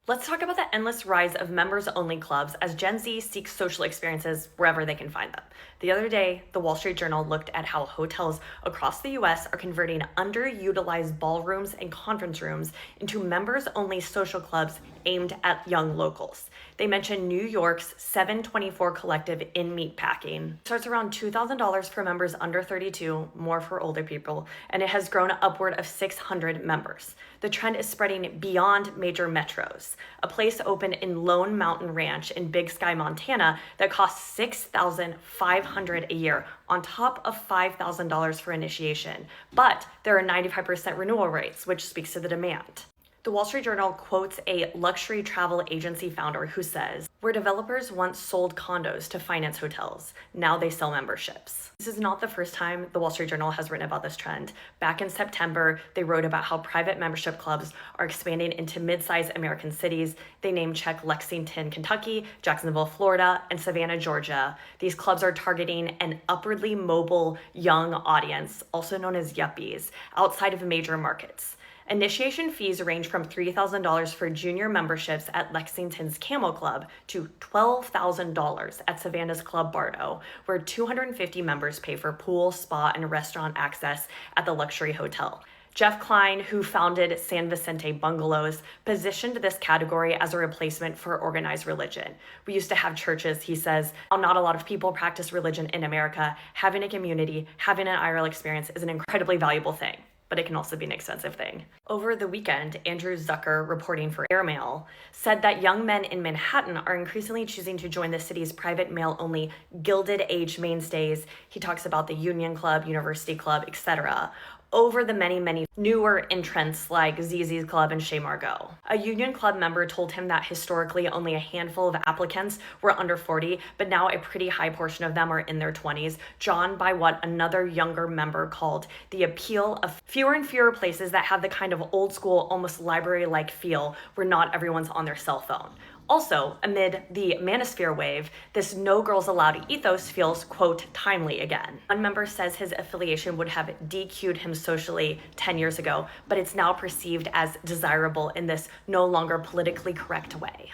Let's talk about the endless rise of members-only clubs as Gen Z seeks social experiences wherever they can find them. The other day, the Wall Street Journal looked at how hotels across the US are converting underutilized ballrooms and conference rooms into members-only social clubs aimed at young locals. They mentioned New York's 724 Collective in Meatpacking. It starts around $2,000 for members under 32, more for older people, and it has grown upward of 600 members. The trend is spreading beyond major metros. A place opened in Lone Mountain Ranch in Big Sky, Montana that costs $6,500 a year on top of $5,000 for initiation. But there are 95% renewal rates, which speaks to the demand. The Wall Street Journal quotes a luxury travel agency founder who says, "Where developers once sold condos to finance hotels, now they sell memberships." This is not the first time the Wall Street Journal has written about this trend. Back in September, they wrote about how private membership clubs are expanding into mid-sized American cities. They name-check Lexington, Kentucky, Jacksonville, Florida, and Savannah, Georgia. These clubs are targeting an upwardly mobile young audience, also known as yuppies, outside of major markets. Initiation fees range from $3,000 for junior memberships at Lexington's Camel Club to $12,000 at Savannah's Club Bardo, where 250 members pay for pool, spa, and restaurant access at the luxury hotel. Jeff Klein, who founded San Vicente Bungalows, positioned this category as a replacement for organized religion. "We used to have churches," he says. "While not a lot of people practice religion in America, having a community, having an IRL experience is an incredibly valuable thing. But it can also be an expensive thing." Over the weekend, Andrew Zucker, reporting for Airmail, said that young men in Manhattan are increasingly choosing to join the city's private male-only Gilded Age mainstays. He talks about the Union Club, University Club, etc., over the many newer entrants like ZZ's Club and Chez Margot. A Union Club member told him that historically only a handful of applicants were under 40, but now a pretty high portion of them are in their 20s, drawn by what another younger member called the appeal of fewer and fewer places that have the kind of old school, almost library-like feel where not everyone's on their cell phone. Also, amid the manosphere wave, this no girls allowed ethos feels, quote, timely again. One member says his affiliation would have DQ'd him socially 10 years ago, but it's now perceived as desirable in this no longer politically correct way.